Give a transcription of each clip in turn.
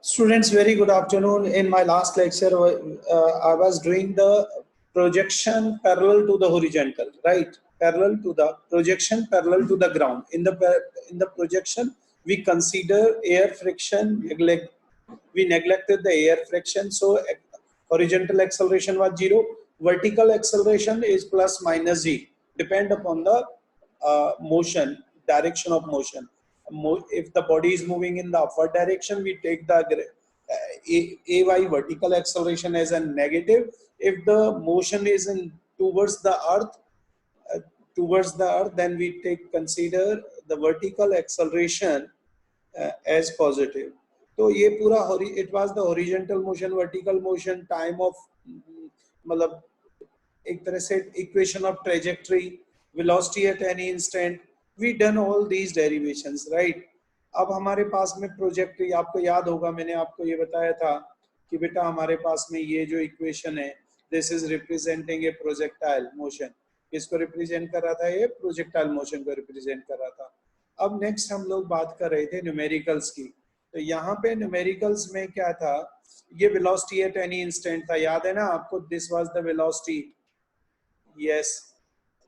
Students, very good afternoon. In my last lecture, I was doing the projection parallel to the horizontal, right? Parallel to the projection, parallel to the ground. In the projection, we consider air friction. We neglected the air friction, so horizontal acceleration was 0. Vertical acceleration is plus minus g, depend upon the motion, direction of motion. If the body is moving in the upward direction, we take the ay vertical acceleration as a negative. If the motion is in towards the earth, uh, then we consider the vertical acceleration as positive. तो ये पूरा it was the horizontal motion, vertical motion, time of मतलब एक तरह से equation of trajectory, velocity at any instant. We done all these derivations, right? अब हमारे पास में प्रोजेक्ट, आपको याद होगा मैंने आपको ये बताया था कि बेटा हमारे पास में ये जो इक्वेशन है, this is representing A projectile motion. इसको रिप्रेजेंट कर रहा था, ये प्रोजेक्टाइल मोशन को रिप्रेजेंट कर रहा था. अब नेक्स्ट हम लोग बात कर रहे थे न्यूमेरिकल्स की. तो यहाँ पे न्यूमेरिकल्स में क्या था, ये वेलोसिटी एट एनी इंस्टेंट था, याद है ना आपको? This was the velocity. Yes,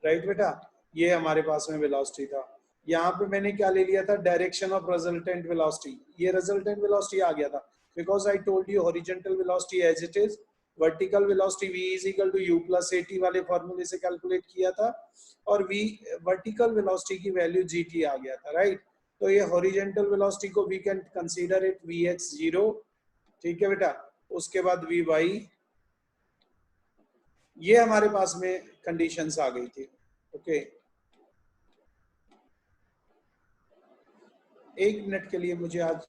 right बेटा, ये हमारे पास में वेलोसिटी था. यहाँ पे मैंने क्या ले लिया था, डायरेक्शन ऑफ रिजल्टेंट वेलोसिटी. ये रिजल्टेंट वेलोसिटी आ गया था because I told you horizontal velocity as it is, vertical velocity v is equal to u plus at वाले फॉर्मूले से कैलकुलेट किया था, और v वर्टिकल वेलोसिटी की वैल्यू gt आ गया था, राइट? तो ये हॉरिजॉन्टल वेलोसिटी को we can consider it vx0, ठीक है बेटा. उसके बाद vy, ये हमारे पास में कंडीशंस आ गई थी. ओके, एक मिनट के लिए मुझे आज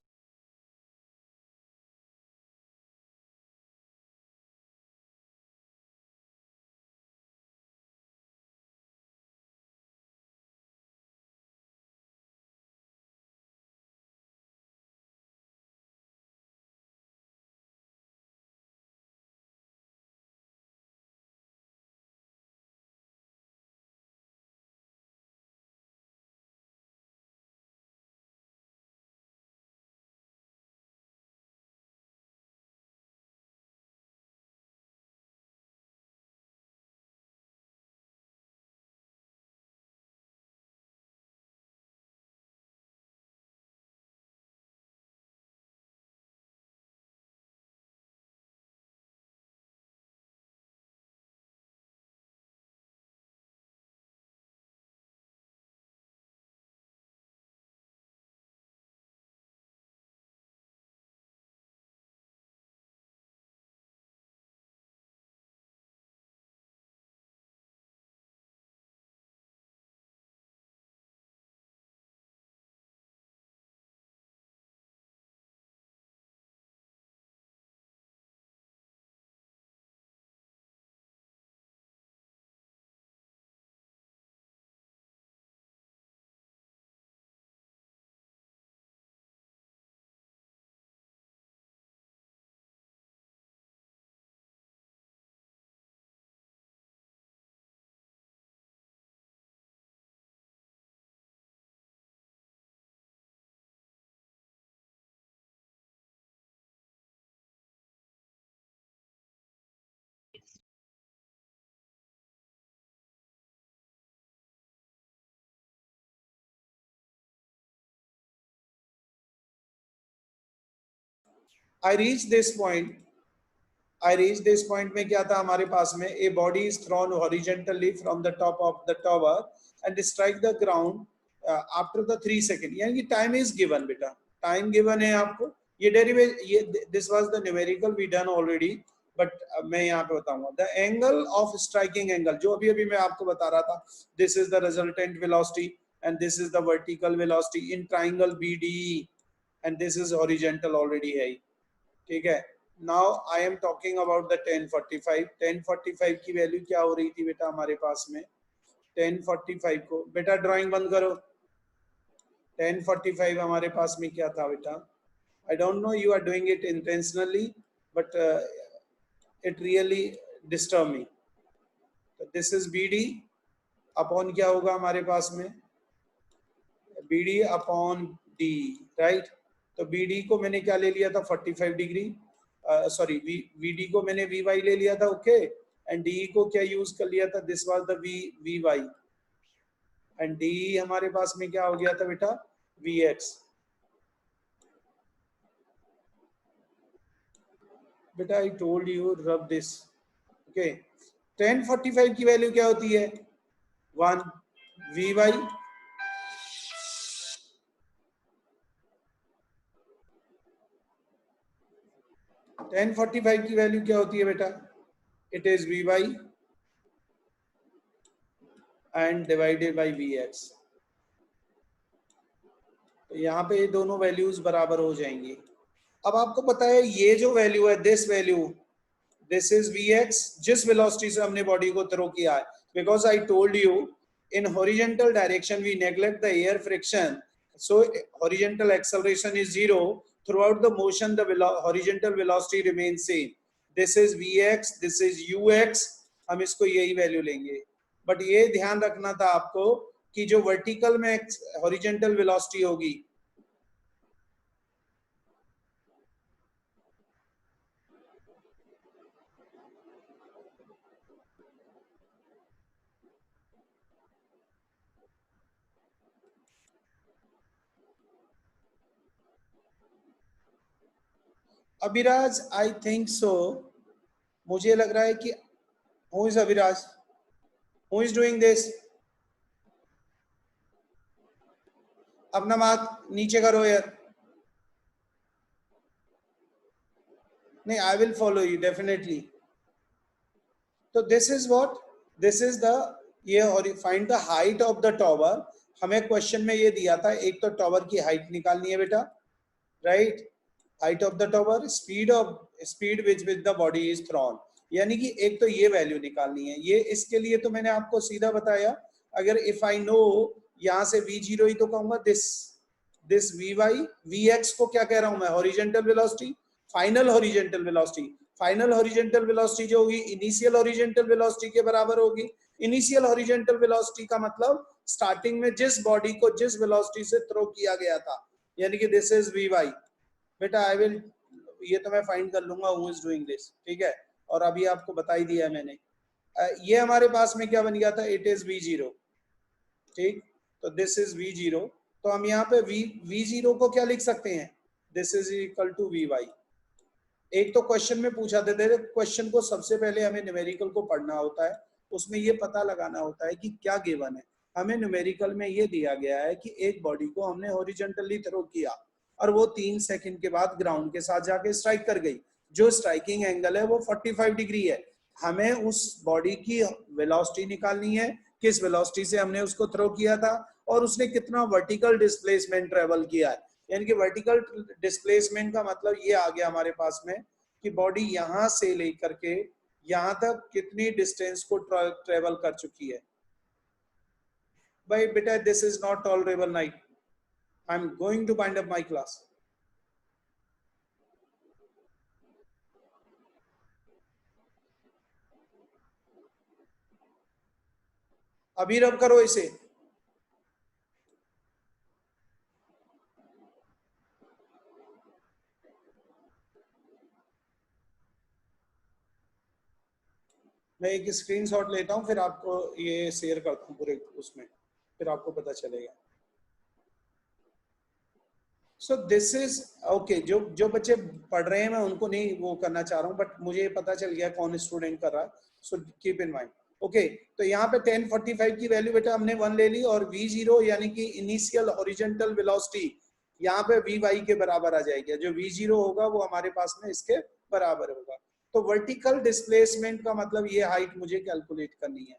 I reached this point. में क्या था हमारे पास में, a body is thrown horizontally from the top of the tower and strike the ground after the 3 seconds. यानी कि time is given बेटा, time given है आपको. ये डेरिवेशन, ये this was the numerical we done already, but मैं यहाँ पे बताऊंगा the angle of striking angle, जो अभी अभी मैं आपको बता रहा था. This is the resultant velocity and this is the vertical velocity in triangle BDE, and this is horizontal already है, ठीक है. Now I am talking about the 1045. 1045 की वैल्यू क्या हो रही थी बेटा हमारे पास में? 1045 को बेटा ड्राइंग बंद करो. 1045 हमारे पास में क्या था बेटा? I don't know you are doing it intentionally, but it really disturb me. This is BD upon क्या होगा हमारे पास में? BD upon D, right? तो BD को मैंने क्या ले लिया था 45 डिग्री, सॉरी VD को मैंने VY ले लिया था, ओके, एंड DE को क्या यूज कर लिया था, this was the VY, and DE हमारे पास में क्या हो गया था बेटा VX। बेटा आई told you rub this, okay. tan 45 की वैल्यू क्या होती है 1 VY, tan 45 की वैल्यू क्या होती है बेटा, it is VY and divided by VX। तो यहाँ पे ये दोनों वैल्यूज बराबर हो जाएंगी। अब आपको पता है ये जो वैल्यू है, this value, this is Vx, जिस वेलोसिटी से हमने बॉडी को थ्रो किया है, because I told you in horizontal direction we neglect the air friction, so horizontal acceleration is 0 throughout the motion, the horizontal velocity remains same, this is Vx, this is Ux, हम इसको यही value लेंगे। But ये ध्यान रखना था आपको कि जो वर्टिकल में हॉरिजॉन्टल वेलोसिटी होगी, अभिराज आई थिंक सो, मुझे लग रहा है कि who is Abhiraj, who is doing this, अपना हाथ नीचे करो यार, नहीं I will follow you definitely. तो this is what, this is the, ये और find the height of the tower, हमें क्वेश्चन में ये दिया था, एक तो टॉवर की हाइट निकालनी है बेटा, right, height of the tower, speed which the body is throne, यानी कि एक तो ये वैल्यू निकालनी है। ये इसके लिए तो मैंने आपको सीधा बताया, अगर इफ आई नो यहाँ से V0 ही तो कहूंगा दिस VY, VX को क्या कह रहा हूं मैं, horizontal velocity, final horizontal velocity, final horizontal velocity जो होगी इनिशियल हॉरिजॉन्टल वेलोसिटी के बराबर होगी। इनिशियल हॉरिजॉन्टल वेलोसिटी का मतलब स्टार्टिंग में जिस बॉडी को जिस वेलोसिटी से थ्रो किया गया था, यानी कि दिस इज VY। बेटा आई विल, ये तो मैं फाइंड कर लूंगा हु इज डूइंग दिस, ठीक है, और अभी आपको बता ही दिया है मैंने। ये हमारे पास में क्या बन गया था, इट इज V0, ठीक, तो दिस इज V0, तो हम यहाँ पे V0 को क्या लिख सकते हैं, this is equal to VY। एक तो क्वेश्चन में पूछा देते, क्वेश्चन को सबसे पहले हमें न्यूमेरिकल को पढ़ना होता है, उसमें ये पता लगाना होता है कि क्या गिवन है। हमें न्यूमेरिकल में ये दिया गया है कि एक बॉडी को हमने हॉरिजॉन्टली थ्रो किया और वो 3 सेकंड के बाद ग्राउंड के साथ जाके स्ट्राइक कर गई, जो स्ट्राइकिंग एंगल है वो 45 डिग्री है। हमें उस बॉडी की वेलोसिटी निकालनी है, किस वेलोसिटी से हमने उसको थ्रो किया था और उसने कितना वर्टिकल डिस्प्लेसमेंट ट्रेवल किया है, यानी कि वर्टिकल डिस्प्लेसमेंट का मतलब ये आ गया हमारे पास में कि बॉडी यहां से लेकर के यहां तक कितनी डिस्टेंस को ट्रेवल कर चुकी है। भाई बेटा this is not tolerable night, I am going to wind up my class. अभी रब करो इसे, मैं एक स्क्रीनशॉट लेता हूं फिर आपको ये शेयर करता हूं पूरे उसमें, फिर आपको पता चलेगा। सो दिस इज ओके, जो बच्चे पढ़ रहे हैं मैं उनको नहीं वो करना चाह रहा हूँ, बट मुझे पता चल गया कौन स्टूडेंट कर रहा है, so keep in mind. Okay, तो यहाँ पे 1045 की वैल्यू बेटा हमने 1 ले ली, और V0 यानी कि इनिशियल हॉरिजॉन्टल वेलोसिटी यहाँ पे VY के बराबर आ जाएगी, जो V0 होगा वो हमारे पास में इसके बराबर होगा। तो वर्टिकल डिस्प्लेसमेंट का मतलब ये हाइट मुझे कैलकुलेट करनी है।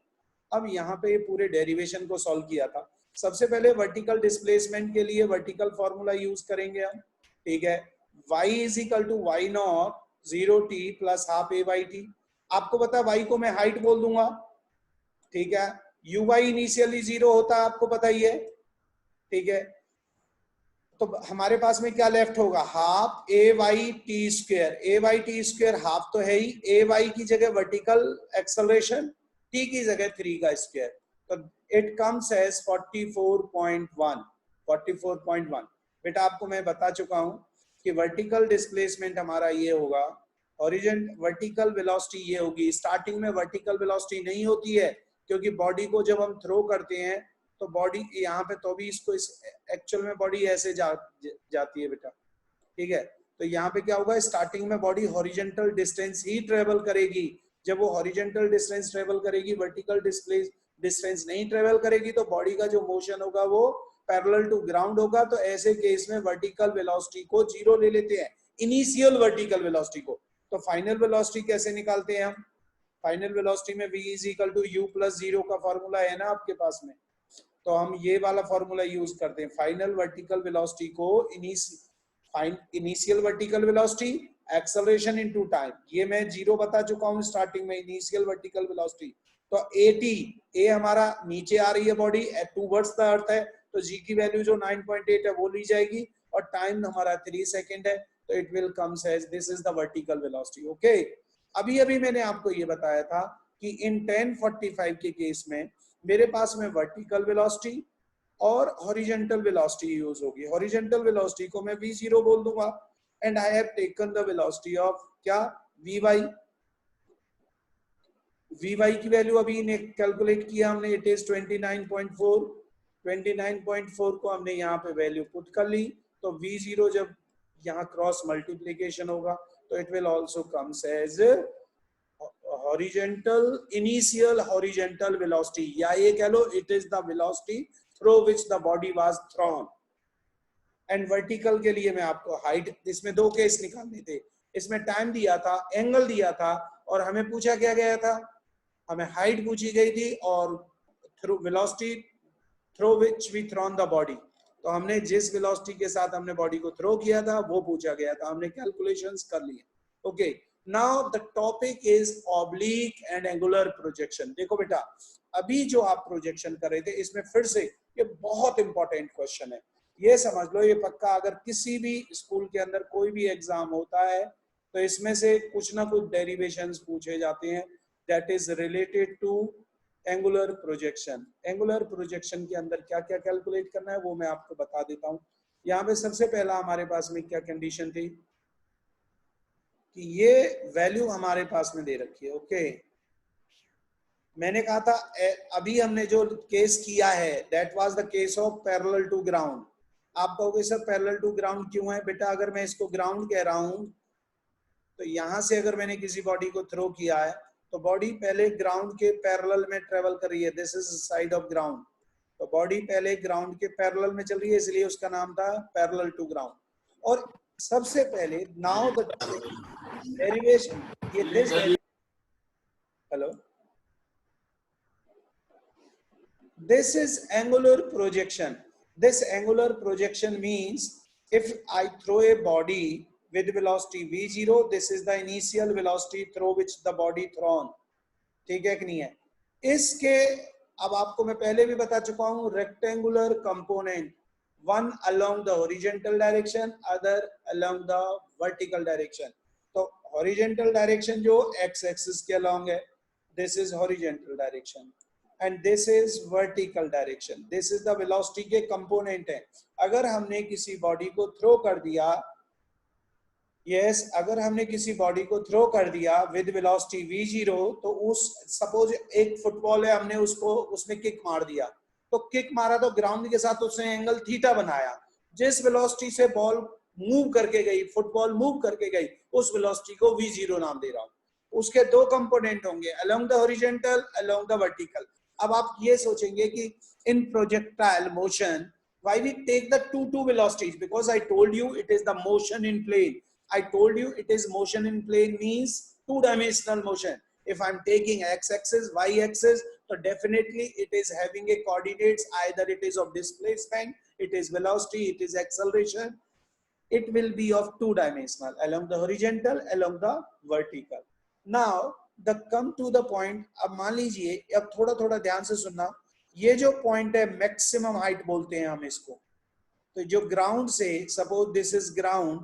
अब यहाँ पे ये पूरे डेरिवेशन को सॉल्व किया था। सबसे पहले वर्टिकल डिस्प्लेसमेंट के लिए वर्टिकल फॉर्मूला यूज करेंगे हम, ठीक है, y is equal to y naught 0t plus half a/t। आपको पता है y को मैं हाइट बोल दूंगा, ठीक है, uy इनिशियली 0 होता है आपको पता ही है, ठीक है, तो हमारे पास में क्या लेफ्ट होगा, हाफ a/t², a/t² हाफ तो है ही, a/y की जगह वर्टिकल एक्सेलरेशन, t की जगह 3 का स्क्वायर, तो इट कम्स एज 44.1। बेटा आपको मैं बता चुका हूं कि वर्टिकल डिस्प्लेसमेंट हमारा ये होगा, वर्टिकल वेलोसिटी ये होगी। स्टार्टिंग में वर्टिकल वेलोसिटी नहीं होती है, क्योंकि बॉडी को जब हम थ्रो करते हैं तो बॉडी यहाँ पे, तो भी इसको इस एक्चुअल में बॉडी ऐसे जाती है बेटा, ठीक है। तो यहाँ पे क्या होगा, स्टार्टिंग में बॉडी हॉरिजॉन्टल डिस्टेंस ही ट्रेवल करेगी। जब वो हॉरिजॉन्टल डिस्टेंस ट्रेवल करेगी, वर्टिकल डिस्टेंस नहीं ट्रेवल करेगी, तो बॉडी का जो मोशन होगा वो पैरेलल टू ग्राउंड होगा। तो ऐसे केस में वर्टिकल वेलोसिटी को 0 ले लेते हैं, इनिशियल वर्टिकल वेलोसिटी को। तो फाइनल वेलोसिटी कैसे निकालते हैं हम? फाइनल वेलोसिटी में v is equal to u plus 0 का फॉर्मूला है ना आपके पास में, तो हम ये वाला फॉर्मूला यूज करते हैं। फाइनल वर्टिकल वेलोसिटी को initial vertical velocity acceleration into time, ये मैं 0 बता चुका हूँ स्टार्टिंग में, इनिशियल वर्टिकल वेलोसिटी। तो ए हमारा नीचे आ रही है बॉडी, टूवर्ड्स द अर्थ है, तो g की वैल्यू जो 9.8 है वो ली जाएगी, और टाइम हमारा 3 सेकेंड है, तो it will comes as this is the vertical velocity. Okay, अभी मैंने आपको ये बताया था कि इन 1045 के केस में मेरे पास में वर्टिकल वेलोसिटी और हॉरिजॉन्टल वेलोसिटी यूज होगी। हॉरिजॉन्टल वेलोसिटी को मैं v0 बोल दूंगा, and I have taken the velocity of क्या, vy की वैल्यू अभी ने कैलकुलेट किया हमने, इट इज 29.4। 29.4 को हमने यहाँ पे वैल्यू पुट कर ली, तो v0 जब यहाँ क्रॉस मल्टीप्लीकेशन होगा तो it will also comes as horizontal, initial horizontal velocity, या ये कह लो it is the velocity through which the body was thrown. And vertical के लिए मैं आपको हाइट, इसमें 2 केस निकालने थे, इसमें टाइम दिया था, एंगल दिया था, और हमें पूछा क्या गया था, हमें हाइट पूछी गई थी, और through velocity through which we thrown the body. तो हमने जिस वेलोसिटी के साथ हमने बॉडी को थ्रो किया था वो पूछा गया था, हमने कैलकुलेशंस कर लिए। Okay, now the topic is oblique and angular projection. देखो बेटा, अभी जो आप प्रोजेक्शन कर रहे थे, इसमें फिर से ये बहुत इंपॉर्टेंट क्वेश्चन है, ये समझ लो, ये पक्का अगर किसी भी स्कूल के अंदर कोई भी एग्जाम होता है तो इसमें से कुछ ना कुछ डेरिवेशंस पूछे जाते हैं, that is related to angular projection. Angular projection के अंदर क्या क्या कैलकुलेट करना है वो मैं आपको बता देता हूँ। यहाँ पे सबसे पहला हमारे पास में क्या कंडीशन थी कि ये वैल्यू हमारे पास में दे रखी है। ओके, मैंने कहा था अभी हमने जो केस किया है that was the case of parallel to ground. आप कहोगे सर पैरेलल टू ग्राउंड क्यों है? बेटा अगर मैं इसको ग्राउंड कह रहा हूं तो यहां से अगर मैंने किसी बॉडी को थ्रो किया है तो बॉडी पहले ग्राउंड के पैरेलल में ट्रेवल कर रही है, this is side of ground, तो बॉडी पहले ग्राउंड के पैरेलल में चल रही है, इसलिए उसका नाम था पैरेलल टू ग्राउंड। और सबसे पहले नाउ द डेरिवेशन, ये this, hello, this is angular projection. This angular projection means if I throw a body with velocity v0, this is the initial velocity through which the body thrown, ठीक है कि नहीं है? इसके अब आपको मैं पहले भी बता चुका हूं, rectangular component, one along the horizontal direction, other along the vertical direction. तो horizontal direction जो x axis के along है, this is horizontal direction, and this is vertical direction, this is the velocity के component है। अगर हमने किसी body को थ्रो कर दिया, yes, अगर हमने किसी बॉडी को थ्रो कर दिया विद वेलोसिटी v0, तो उस सपोज एक फुटबॉल है, हमने उसको उसमें किक मार दिया, तो किक मारा तो ग्राउंड के साथ उसने एंगल थीटा बनाया, जिस वेलोसिटी से बॉल मूव करके गई, फुटबॉल मूव करके गई, उस वेलोसिटी को v0 नाम दे रहा हूं। उसके 2 कंपोनेंट होंगे, along the horizontal, along the vertical. अब आप ये सोचेंगे कि in projectile motion why we take the two velocities, because I told you it is the motion in plane. I told you it is motion in plane means 2-dimensional motion. If I'm taking x-axis, y-axis, so definitely it is having a coordinates, either it is of displacement, it is velocity, it is acceleration, it will be of 2-dimensional, along the horizontal, along the vertical. Now the come to the point, अब मान लीजिए, अब थोड़ा थोड़ा ध्यान से सुनना, ये जो पॉइंट है मैक्सिमम हाइट बोलते हैं हम इसको, तो जो ग्राउंड से, सपोज दिस इज ग्राउंड,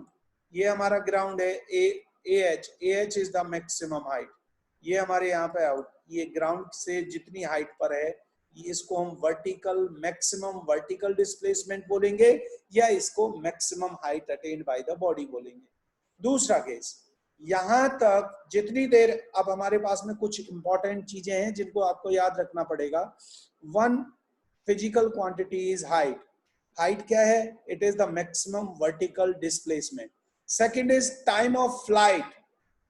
ये हमारा ग्राउंड है AH is the maximum height, ये हमारे यहाँ पे आउट, ये ग्राउंड से जितनी हाइट पर है इसको हम वर्टिकल मैक्सिमम वर्टिकल डिस्प्लेसमेंट बोलेंगे या इसको maximum height attend by the body बोलेंगे। दूसरा केस, यहां तक जितनी देर, अब हमारे पास में कुछ इंपॉर्टेंट चीजें हैं जिनको आपको याद रखना पड़ेगा। One physical quantity is height. Height क्या है? It is the maximum vertical displacement. Second is time of flight.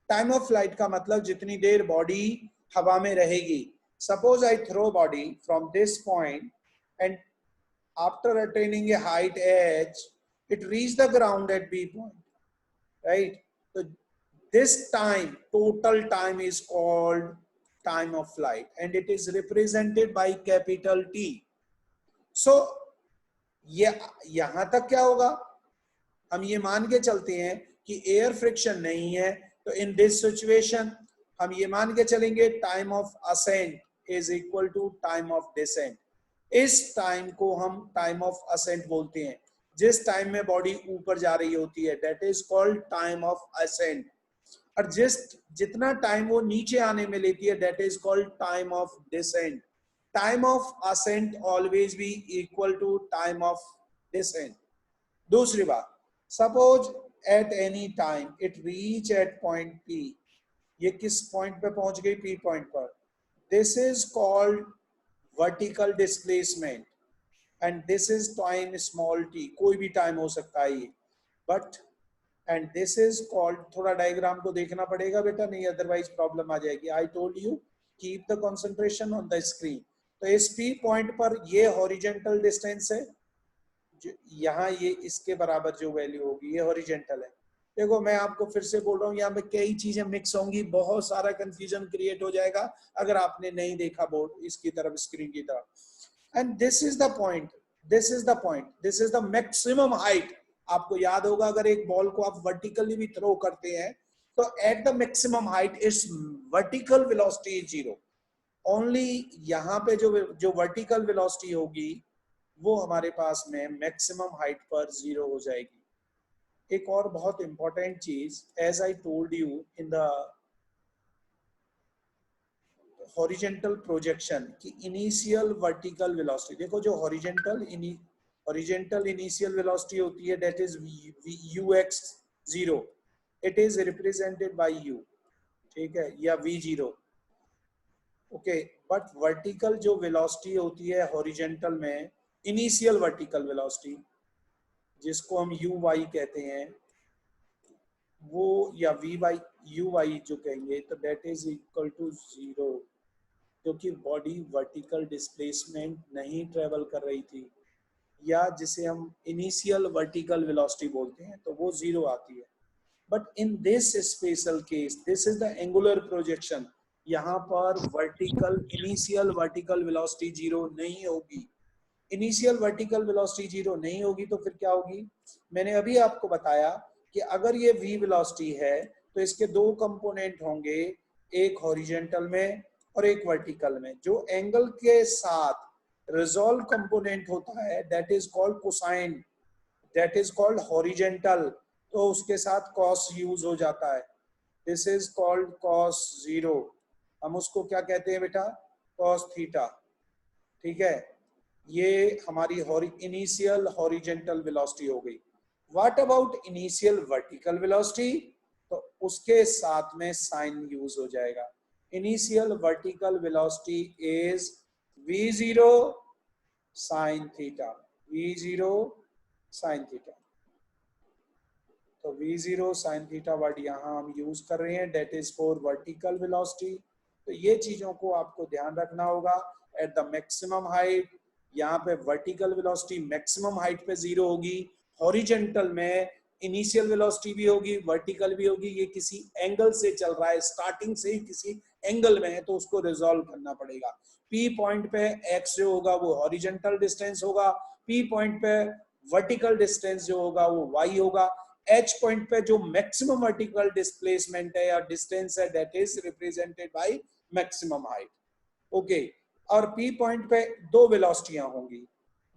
Time of flight का मतलब जितनी देर बॉडी हवा में रहेगी। Suppose I throw body from this point and after attaining a height h, it reached the ground at B point, right? So this time, total time is called time of flight and it is represented by capital T. So ये यहां तक क्या होगा? हम ये मान के चलते हैं कि एयर फ्रिक्शन नहीं है, तो इन दिस सिचुएशन हम ये मान के चलेंगे time of ascent is equal to time of descent. इस टाइम को हम टाइम ऑफ असेंट बोलते हैं। जिस टाइम में बॉडी ऊपर जा रही होती है that is called time of ascent, और जितना टाइम वो नीचे आने में लेती है that is called time of descent. Time of ascent always be equal to time of descent. दूसरी बात, suppose at any time it reach at point P, ये किस पॉइंट पे पहुंच गई? P पॉइंट पर। This is called vertical displacement and this is time small t, कोई भी टाइम हो सकता है ये, but and this is called, थोड़ा डायग्राम को देखना पड़ेगा बेटा, नहीं अदरवाइज प्रॉब्लम आ जाएगी। आई told you keep the concentration on the screen. तो इस P पॉइंट पर ये हॉरिजेंटल डिस्टेंस है, यहाँ ये इसके बराबर जो वैल्यू होगी ये हॉरिजेंटल है। देखो मैं आपको फिर से बोल रहा हूँ, यहाँ पे कई चीजें मिक्स होंगी, बहुत सारा कंफ्यूजन क्रिएट हो जाएगा अगर आपने नहीं देखा बोर्ड इसकी तरफ, स्क्रीन की तरफ। And this is the point, this is the point, this is the maximum height. आपको याद होगा अगर एक बॉल को आप वर्टिकली भी थ्रो करते हैं तो at the maximum height it's vertical velocity is 0। Only यहाँ पे जो वर्टिकल वेलोसिटी होगी वो हमारे पास में मैक्सिमम हाइट पर 0 हो जाएगी। एक और बहुत इंपॉर्टेंट चीज, as I told you in the horizontal projection की इनिशियल वर्टिकल वेलोसिटी, देखो जो हॉरिजेंटल इनिशियल वेलोसिटी होती है that is ux0, it is represented by u, ठीक है, या v0, ओके। बट वर्टिकल जो वेलोसिटी होती है हॉरिजेंटल में, इनिशियल वर्टिकल वेलोसिटी जिसको हम uy कहते हैं वो, या uy जो कहेंगे, तो दैट इज इक्वल टू 0, क्योंकि बॉडी वर्टिकल डिस्प्लेसमेंट नहीं ट्रेवल कर रही थी, या जिसे हम इनिशियल वर्टिकल वेलोसिटी बोलते हैं, तो वो 0 आती है। But in this special case this is the angular projection, यहाँ पर इनिशियल वर्टिकल वेलोसिटी 0 नहीं होगी। इनिशियल वर्टिकल वेलोसिटी 0 नहीं होगी तो फिर क्या होगी? मैंने अभी आपको बताया कि अगर ये v वेलोसिटी है तो इसके दो कंपोनेंट होंगे, एक हॉरिजेंटल में और एक वर्टिकल में। जो एंगल के साथ रिजॉल्व कंपोनेंट होता है that is called cosine, that is called horizontal, तो उसके साथ कॉस यूज हो जाता है। दिस इज कॉल्ड कॉस 0, हम उसको क्या कहते हैं बेटा? कॉस थीटा, ठीक है। ये हमारी इनिशियल हॉरिजेंटल वेलोसिटी हो गई। What about initial vertical velocity? तो उसके साथ में साइन यूज हो जाएगा। Initial vertical velocity is v0 sine theta, v0 sine theta. तो v0 साइन थीटा वर्ड यहाँ हम यूज कर रहे हैं, that is for vertical velocity. तो ये चीजों को आपको ध्यान रखना होगा। एट द मैक्सिमम हाइट, यहाँ पे वर्टिकल वेलोसिटी मैक्सिमम हाइट पे 0 होगी, हॉरिजेंटल में इनिशियल वेलोसिटी भी होगी, वर्टिकल भी होगी। ये किसी एंगल से चल रहा है, स्टार्टिंग से ही किसी एंगल में है, तो उसको रिजॉल्व करना पड़ेगा। P पॉइंट पे x जो होगा वो हॉरिजेंटल डिस्टेंस होगा, P पॉइंट पे वर्टिकल डिस्टेंस जो होगा वो y होगा, H पॉइंट पे जो मैक्सिमम वर्टिकल डिस्प्लेसमेंट है या डिस्टेंस है that is represented by maximum height, okay. और P पॉइंट पे दो वेलोसिटियां होंगी।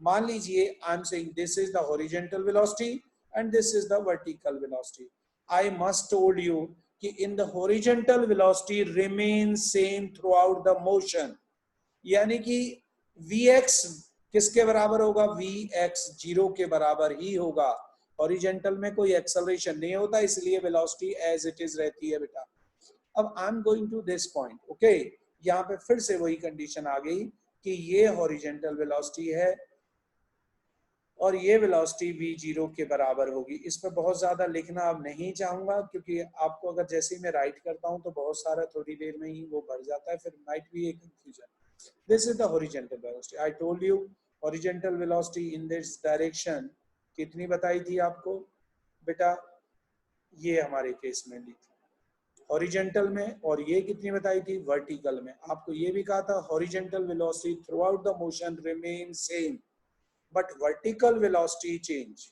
मान लीजिए I am saying this is the horizontal velocity and this is the vertical velocity. I must told you कि in the horizontal velocity remain same throughout the motion, यानी कि Vx किसके बराबर होगा? Vx 0 के बराबर ही होगा। हॉरिजेंटल में कोई एक्सेलरेशन नहीं होता, इसलिए वेलोसिटी एज इट इज रहती है बेटा। अब I am going to this point, okay. यहाँ पे फिर से वही कंडीशन आ गई कि ये हॉरिजेंटल वेलोसिटी है और ये वेलोसिटी v0 के बराबर होगी। इस पर बहुत ज्यादा लिखना अब नहीं चाहूंगा, क्योंकि आपको अगर जैसे ही मैं राइट करता हूं तो बहुत सारा थोड़ी देर में ही वो बढ़ जाता है, फिर might be a confusion. This is the horizontal velocity. I told you horizontal velocity in this direction कितनी बताई थी आपको बेटा? ये हमारे केस में ली थी हॉरिजेंटल में, और ये कितनी बताई थी? वर्टिकल में। आपको ये भी कहा था horizontal velocity through out the motion remain same, but vertical velocity change.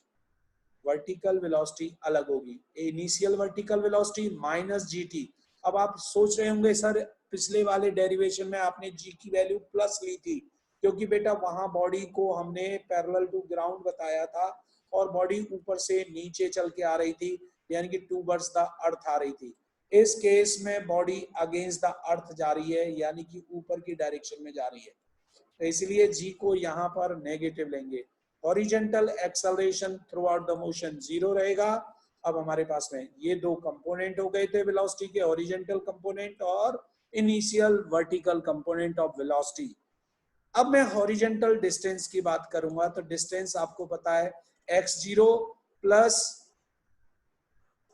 Vertical velocity अलग होगी। Initial vertical velocity minus GT. अब आप सोच रहे होंगे सर पिछले वाले डेरिवेशन में आपने जी की वैल्यू प्लस ली थी, क्योंकि बेटा वहां बॉडी को हमने पैरेलल टू ग्राउंड बताया था और बॉडी ऊपर से नीचे चल के आ रही थी, यानी कि टूवर्ड्स द अर्थ आ रही थी। इस केस में बॉडी अगेंस्ट द अर्थ जा रही है, यानी कि ऊपर की डायरेक्शन में जा रही है, तो इसलिए जी को यहाँ पर नेगेटिव लेंगे। Horizontal acceleration through out the motion 0 रहेगा। अब हमारे पास में ये दो कंपोनेंट हो गए थे वेलोसिटी के, हॉरिजेंटल कंपोनेंट और initial vertical component of velocity. अब मैं हॉरिजेंटल डिस्टेंस की बात करूंगा, तो डिस्टेंस आपको पता है x0 प्लस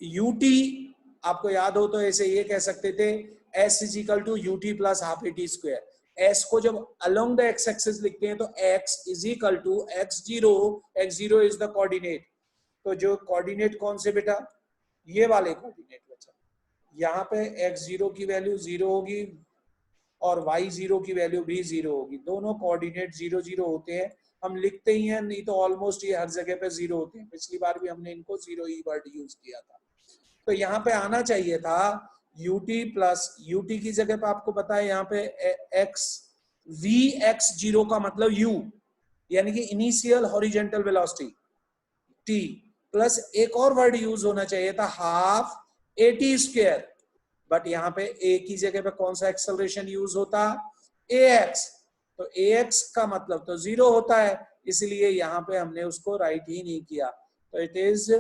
ut। आपको याद हो तो ऐसे ये कह सकते थे s is equal to ut plus half a t square. s को जब अलोंग द x एक्सिस लिखते हैं तो x is equal to x0, x0 is the coordinate. तो जो कोऑर्डिनेट कौन से बेटा? ये वाले कोऑर्डिनेट बचा। यहाँ पे x0 की वैल्यू 0 होगी और y0 की वैल्यू भी 0 होगी। दोनों कोऑर्डिनेट 0 0 होते हैं, हम लिखते ही हैं, नहीं तो ऑलमोस्ट ये हर जगह पे 0 होते हैं। पिछली बार भी हमने इनको 0 ही वर्ड यूज किया था। तो यहाँ पे आना चाहिए था ut प्लस ut की जगह पे आपको पता है यहाँ पे x vx0 का मतलब u, यानी कि initial horizontal velocity t, plus एक और वर्ड यूज होना चाहिए था half a t square. But यहाँ पे a की जगह पे कौन सा एक्सेलरेशन यूज होता? ax। तो ax का मतलब तो 0 होता है, इसलिए यहाँ पे हमने उसको राइट ही नहीं किया। तो it is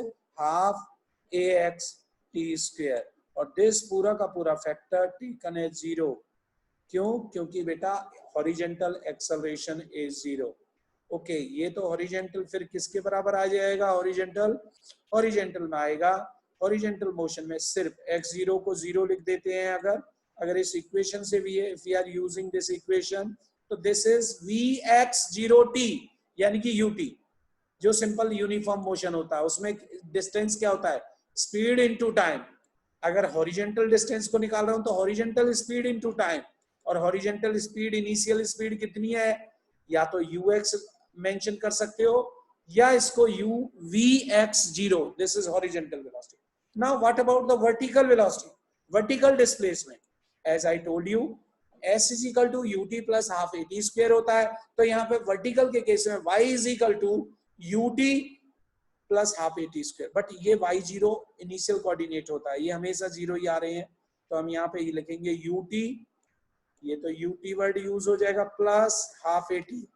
half ax T square, और दिस पूरा का पूरा फैक्टर टेकन एज 0। क्यों? क्योंकि बेटा हॉरिजेंटल एक्सेलरेशन इज 0। ओके, ये तो हॉरिजेंटल फिर किसके बराबर आ जाएगा? हॉरिजेंटल में आएगा। हॉरिजेंटल मोशन में सिर्फ x0 को 0 लिख देते हैं। अगर इस इक्वेशन से भी है, if we are using this equation, तो दिस इज vx0t, यानी कि ut जो सिंपल यूनिफॉर्म मोशन होता है उसमें डिस्टेंस क्या होता है? Speed into time. अगर हॉरिजेंटल डिस्टेंस को निकाल रहा हूं तो हॉरिजेंटल स्पीड इनटू टाइम, और हॉरिजेंटल स्पीड इनिशियल स्पीड कितनी है? या तो ux मेंशन कर सकते हो या इसको vx0। This is horizontal velocity. Now what about the vertical velocity, vertical displacement? As I told you s is equal to ut plus half a t square होता है। तो यहाँ पे वर्टिकल के केस में y is equal to ut plus half a t square. But ये y0 initial coordinate होता है, ये हमेशा 0 ही आ रहे हैं, तो हम यहाँ पे ये लिखेंगे ut, ये तो ut वर्ड यूज हो जाएगा, plus half a T,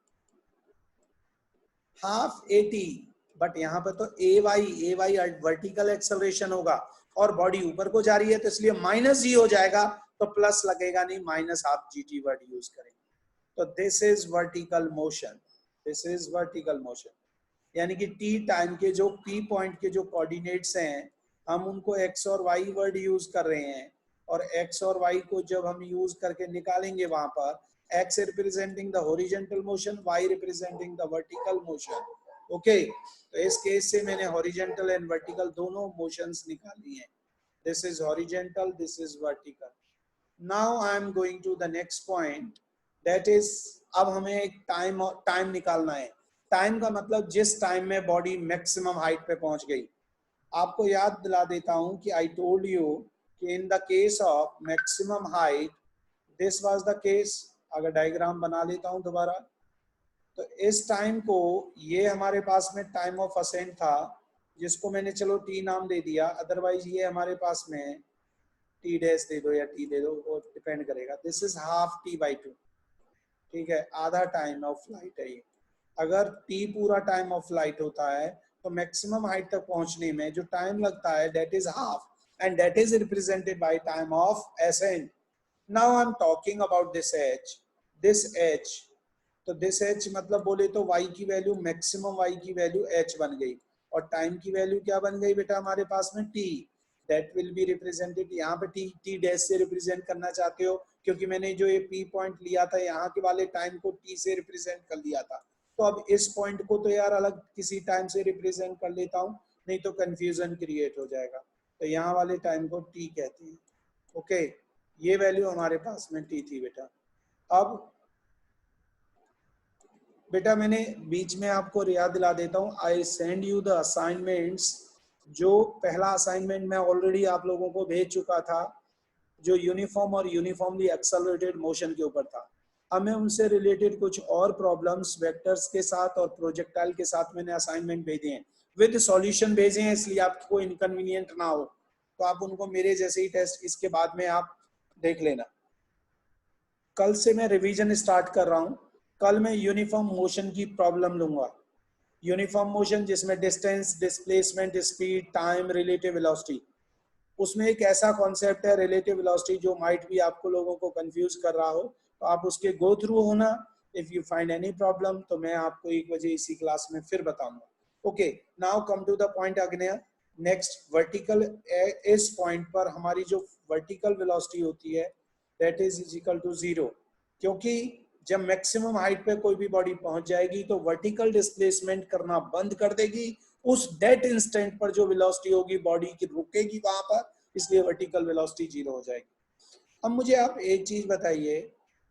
half a T. But यहाँ पे तो ए वाई वर्टिकल एक्सेलरेशन होगा और बॉडी ऊपर को जा रही है, तो इसलिए माइनस जी हो जाएगा, तो प्लस लगेगा नहीं, minus half G T word use करेंगे। तो this is vertical motion, this is vertical motion, यानी कि टी टाइम के जो पी पॉइंट के जो कोऑर्डिनेट्स हैं हम उनको एक्स और वाई वर्ड यूज कर रहे हैं, और एक्स और वाई को जब हम यूज करके निकालेंगे वहां पर x representing the horizontal motion, y representing the vertical motion। Okay, तो इस केस से मैंने horizontal and vertical दोनों motions निकाली हैं। This is horizontal, this is vertical। Now I am going to the next point, that is अब हमें एक टाइम निकालना है। टाइम का मतलब जिस टाइम में बॉडी मैक्सिमम हाइट पे पहुंच गई। आपको याद दिला देता हूं कि आई टोल्ड यू कि in the case of maximum height this was the case. अगर डायग्राम बना लेता हूं दोबारा, तो इस टाइम को, ये हमारे पास में टाइम ऑफ असेंट था जिसको मैंने चलो टी नाम दे दिया, अदरवाइज ये हमारे पास में टी डैश दे दो या टी दे दो, वो डिपेंड करेगा। This is half T by 2। ठीक है, आधा टाइम ऑफ फ्लाइट है ये। अगर टी पूरा टाइम ऑफ फ्लाइट होता है तो मैक्सिमम हाइट तक पहुंचने में जो टाइम लगता है that is half, and that is represented by time of accent. Now I am talking about this H, this H, तो दिस एच मतलब बोले तो y की वैल्यू, मैक्सिमम y की वैल्यू h बन गई, और टाइम की वैल्यू क्या बन गई बेटा हमारे पास में t, that will be represented, यहाँ पे t डैश से रिप्रेजेंट करना चाहते हो क्योंकि मैंने जो ये p पॉइंट लिया था यहाँ के वाले टाइम को t से रिप्रेजेंट कर लिया था, तो अब इस पॉइंट को तो यार अलग किसी टाइम से रिप्रेजेंट कर लेता हूँ, नहीं तो कंफ्यूजन क्रिएट हो जाएगा, तो यहाँ वाले टाइम को t कहते हैं। ओके, ये वैल्यू हमारे पास में t थी बेटा। अब बेटा मैंने बीच में आपको याद दिला देता हूँ, I send you the assignments, जो पहला असाइनमेंट मैं ऑलरेडी आप लोगों को भेज चुका था, जो यूनिफॉर्म और यूनिफॉर्मली एक्सेलरेटेड मोशन के ऊपर था। अब मैं उनसे रिलेटेड कुछ और प्रॉब्लम्स वेक्टर्स के साथ और प्रोजेक्टाइल के साथ मैंने असाइनमेंट भेजे हैं, विद सॉल्यूशन भेजे हैं, इसलिए आपको इनकन्वीनियंट ना हो, तो आप उनको मेरे जैसे ही टेस्ट इसके बाद में आप देख लेना। कल से मैं रिवीजन स्टार्ट कर रहा हूँ, कल मैं यूनिफॉर्म मोशन की प्रॉब्लम लूंगा, यूनिफॉर्म मोशन जिसमें distance, displacement, speed, time, relative velocity, उसमें एक ऐसा कॉन्सेप्ट है रिलेटिव वेलोसिटी जो माइट भी आपको लोगों को कंफ्यूज कर रहा हो, तो आप उसके गो थ्रू होना, if you find any problem तो मैं आपको 1 बजे इसी क्लास में फिर बताऊंगा। Okay, now come to the point अग्नेय। नेक्स्ट वर्टिकल, इस पॉइंट पर हमारी जो वर्टिकल वेलोसिटी होती है दैट इज इक्वल टू 0, क्योंकि जब मैक्सिमम हाइट पे कोई भी बॉडी पहुंच जाएगी तो वर्टिकल डिस्प्लेसमेंट करना बंद कर देगी, उस डेट इंस्टेंट पर जो वेलोसिटी होगी बॉडी की रुकेगी वहां पर, इसलिए वर्टिकल वेलोसिटी 0 हो जाएगी। अब मुझे आप एक चीज बताइए,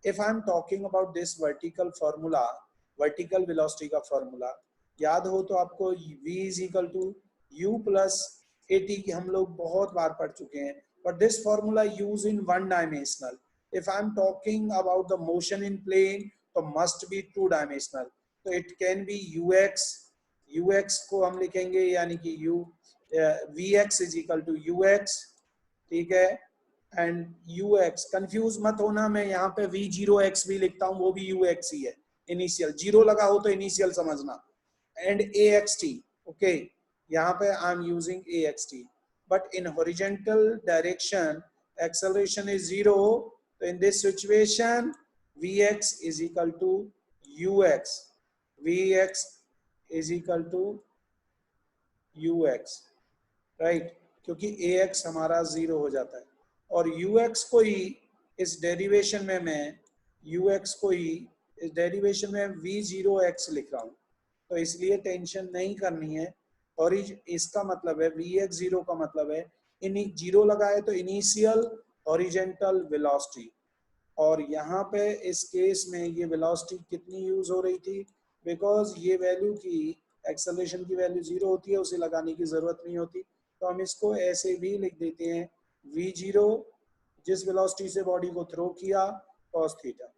if I am talking about this vertical formula, vertical velocity का फॉर्मूला याद हो तो आपको v is equal to u plus a t की हम लोग बहुत बार पढ़ चुके हैं, but this formula use in one dimensional. if I am talking about the motion in plane तो must be 2 dimensional, तो it can be ux, ux को हम लिखेंगे यानी कि u vx is equal to ux, ठीक है, एंड ux कंफ्यूज मत होना, मैं यहाँ पे v0x भी लिखता हूँ, वो भी ux ही है, इनिशियल जीरो लगा हो तो इनिशियल समझना, एंड axt, ओके, यहाँ पे I am using axt, but in horizontal direction acceleration is 0, so in this situation vx is equal to ux, vx is equal to ux, right, क्योंकि ax हमारा 0 हो जाता है, और ux को ही इस डेरिवेशन में मैं ux को ही इस डेरिवेशन में v0x लिख रहा हूँ, तो इसलिए टेंशन नहीं करनी है, और इसका मतलब है vx 0 का मतलब है जीरो लगाए तो इनिशियल हॉरिजॉन्टल वेलोसिटी, और यहाँ पे इस केस में ये वेलोसिटी कितनी यूज हो रही थी, बिकॉज ये वैल्यू की एक्सेलरेशन की वैल्यू 0 होती है, उसे लगाने की जरूरत नहीं होती, तो हम इसको ऐसे भी लिख देते हैं v0 जिस वेलोसिटी से बॉडी को थ्रो किया cos थीटा।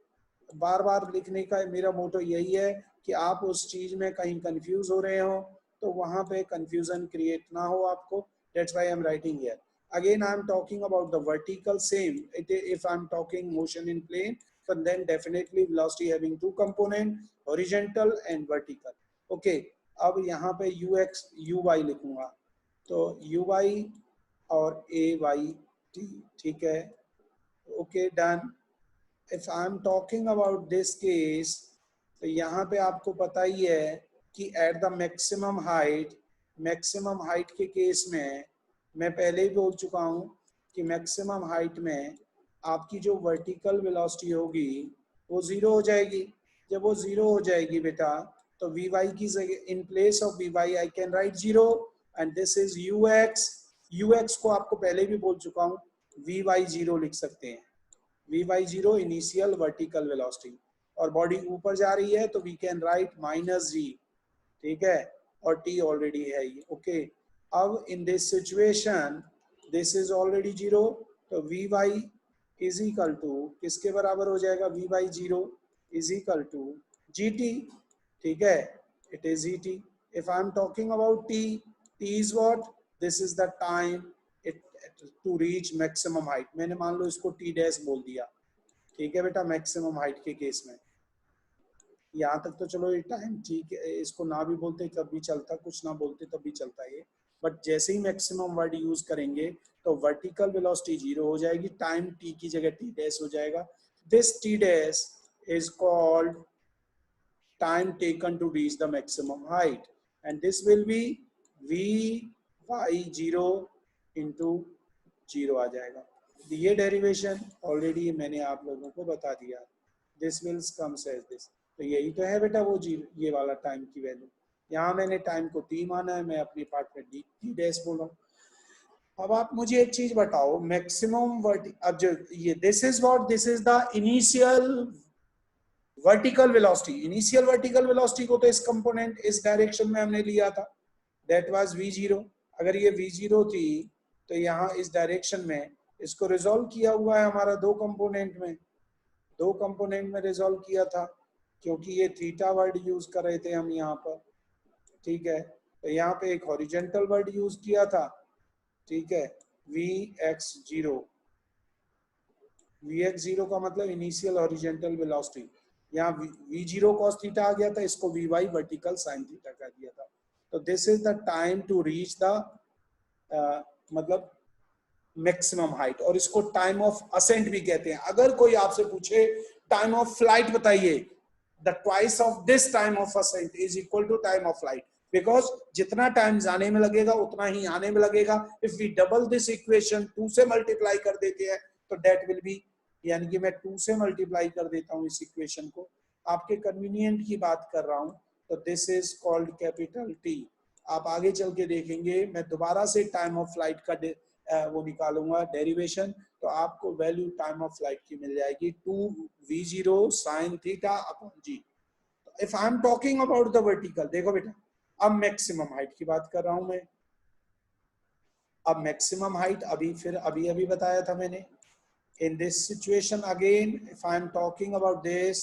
बार बार लिखने का मेरा मोटो यही है कि आप उस चीज में कहीं कंफ्यूज हो रहे हो तो वहां पे कंफ्यूजन क्रिएट ना हो आपको, that's why I'm writing here. Again I'm talking about the vertical, same if I'm talking motion in plane, so then definitely velocity having two component, horizontal and vertical. Okay, अब यहाँ पे ux uy लिखूंगा, तो uy और ayt, ठीक है, okay done. if I am talking about this case, तो यहाँ पे आपको पता ही है कि एट द मैक्सिमम हाइट के केस में मैं पहले ही बोल चुका हूँ कि मैक्सिमम हाइट में आपकी जो वर्टिकल वेलोसिटी होगी वो 0 हो जाएगी। जब वो 0 हो जाएगी बेटा तो वी वाई की जगह in place of v y I can write 0 and this is u x. U x को आपको पहले भी बोल चुका हूँ वी वाई 0 लिख सकते हैं, v/0 इनिशियल वर्टिकल वेलोसिटी, और बॉडी ऊपर जा रही है तो वी कैन राइट -g, ठीक है, और t ऑलरेडी है ये, ओके। अब in this situation this is already 0, तो vy इज इक्वल टू किसके बराबर हो जाएगा, v/0 is equal to gt, ठीक है, it is gt। If I am talking about t, t is what, this is the time to reach maximum height, मैंने मान लो इसको टी डैश बोल दिया, ठीक है बेटा, मैक्सिमम हाइट के केस में। यहाँ तक तो चलो ये टाइम ठीक है, इसको ना भी बोलते तब भी चलता, कुछ ना बोलते तब भी चलता ये, बट जैसे ही मैक्सिमम वर्ड यूज करेंगे तो वर्टिकल वेलोसिटी 0 हो जाएगी, टाइम t की जगह t डैश हो जाएगा. This t dash is called time taken to reach the maximum height, and this will be v y 0 into 0 आ जाएगा. ये डेरिवेशन ऑलरेडी मैंने आप लोगों को बता दिया. This will comes as this. तो यही तो है बेटा वो जीरो, ये वाला टाइम की वैल्यू. यहाँ मैंने टाइम को t माना है, मैं अपनी पार्ट में डी डैश बोल रहा हूँ. अब आप मुझे एक चीज बताओ, मैक्सिमम वर्टी, अब जो ये this is what, this is the initial vertical velocity. Initial vertical velocity को तो इस कंपोनेंट, इस डायरेक्शन में हमने लिया था, दैट वाज v0. अगर ये v0 थी तो यहाँ इस डायरेक्शन में इसको रिजोल्व किया हुआ है हमारा दो कंपोनेंट में रिजोल्व किया था, क्योंकि ये थीटा वर्ड यूज कर रहे थे हम यहाँ पर. ठीक है, तो यहाँ पे एक हॉरिजेंटल वर्ड यूज किया था. ठीक है, vx0. vx0 का मतलब इनिशियल हॉरिजेंटल वेलोसिटी. यहाँ v0 cos थीटा आ गया था, इसको vy वर्टिकल साइन थीटा कर दिया था. तो this is the time to reach the मतलब मैक्सिमम हाइट, और इसको टाइम ऑफ असेंट भी कहते हैं. अगर कोई आपसे पूछे टाइम ऑफ फ्लाइट बताइए, the twice of this time of ascent is equal to time of flight, because जितना टाइम जाने में लगेगा उतना ही आने में लगेगा. If we double this equation, 2 से मल्टीप्लाई कर देते हैं तो दैट विल बी, यानी कि मैं 2 से मल्टीप्लाई कर देता हूं इस इक्वेशन को, आपके कन्वीनियंट की बात कर रहा हूं. तो this is called capital T. आप आगे चल के देखेंगे, मैं दोबारा से टाइम ऑफ फ्लाइट का वो निकालूंगा डेरिवेशन, तो आपको वैल्यू टाइम ऑफ फ्लाइट की मिल जाएगी 2v0 sin theta upon g. If I am talking about the vertical, देखो बेटा अब मैक्सिमम हाइट की बात कर रहा हूं मैं. अब मैक्सिमम हाइट अभी बताया था मैंने. In this situation again, if I am talking about this,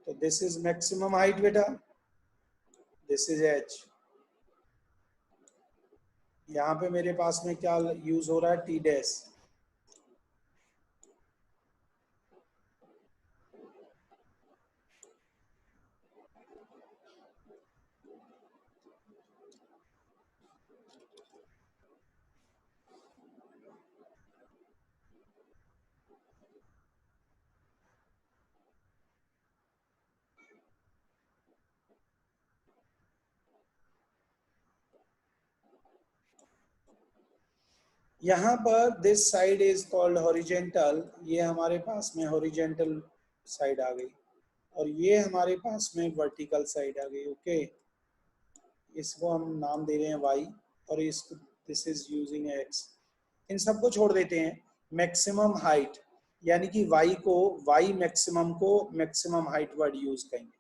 so this is maximum height beta, this is h. यहाँ पे मेरे पास में क्या यूज हो रहा है, t डैश. यहाँ पर this side is called horizontal, ये हमारे पास में हॉरिजेंटल साइड आ गई, और ये हमारे पास में वर्टिकल साइड आ गई. ओके, इसको हम नाम दे रहे हैं y, और इसको दिस इज यूजिंग x. इन सबको छोड़ देते हैं. मैक्सिमम हाइट यानी कि y मैक्सिमम को मैक्सिमम हाइट वर्ड यूज करेंगे,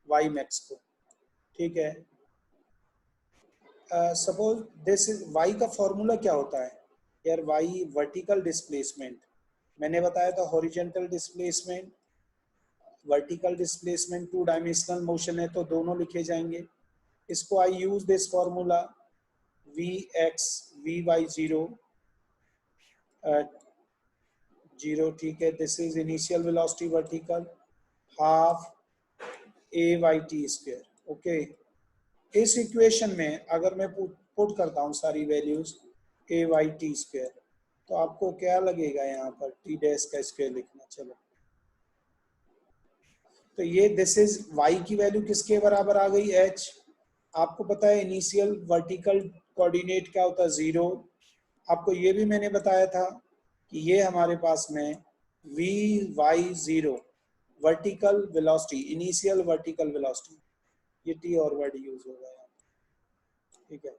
y मैक्स को. ठीक है, सपोज दिस इज y का फॉर्मूला क्या होता है यार, y वर्टिकल डिस्प्लेसमेंट. मैंने बताया था horizontal displacement, vertical displacement 2 dimensional motion है तो दोनों लिखे जाएंगे. इसको I use this formula vx vy0 0. ठीक है, this is initial velocity vertical, half a/t². Okay, इस इक्वेशन में अगर मैं पुट करता हूँ सारी वैल्यूज a/t², तो आपको क्या लगेगा यहाँ पर t डैश का स्क्वायर लिखना. चलो, तो ये दिस इज y की वैल्यू किसके बराबर आ गई, h. आपको पता है इनिशियल वर्टिकल कोऑर्डिनेट क्या होता है, 0. आपको ये भी मैंने बताया था कि ये हमारे पास में vy0 vertical velocity, initial vertical velocity, ये t और वर्ड यूज होगा यहाँ. ठीक है,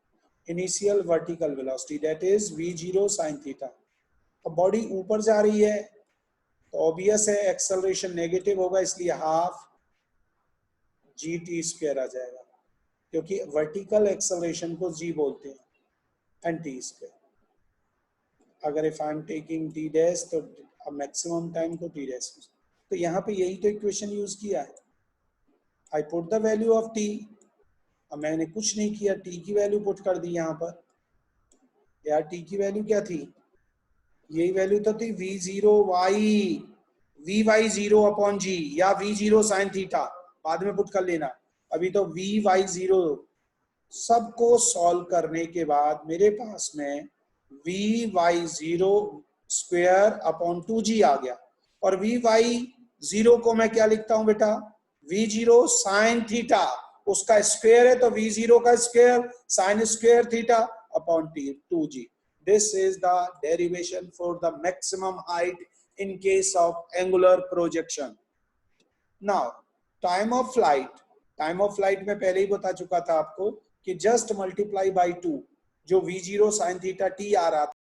initial vertical velocity that is v0 sin theta. अब बॉडी ऊपर जा रही है तो ऑब्वियस है एक्सेलरेशन नेगेटिव होगा, इसलिए हाफ gt² आ जाएगा, क्योंकि वर्टिकल एक्सेलरेशन को g बोलते हैं, एंड t². अगर if I am taking t dash तो मैक्सिमम टाइम को t डैश. तो यहाँ पे यही तो इक्वेशन यूज किया है. I put the value of t. अब मैंने कुछ नहीं किया, t की वैल्यू पुट कर दी यहाँ पर. यार t की वैल्यू क्या थी, यही वैल्यू तो थी v0y. V y zero upon g या वी जीरो साइन थीटा, बाद में पुट कर लेना। अभी तो वी वाई जीरो सबको सॉल्व करने के बाद मेरे पास में v y zero square upon two g आ गया। और वी वाई जीरो को मैं क्या लिखता हूं बेटा, वी जीरो साइन थीटा, उसका स्क्वेयर है तो वी जीरो का square sine square theta upon t two g. This is the derivation for the maximum height in case of angular projection. Now time of flight में पहले ही बता चुका था आपको कि जस्ट मल्टीप्लाई बाई 2, जो v0 sin थीटा t आ रहा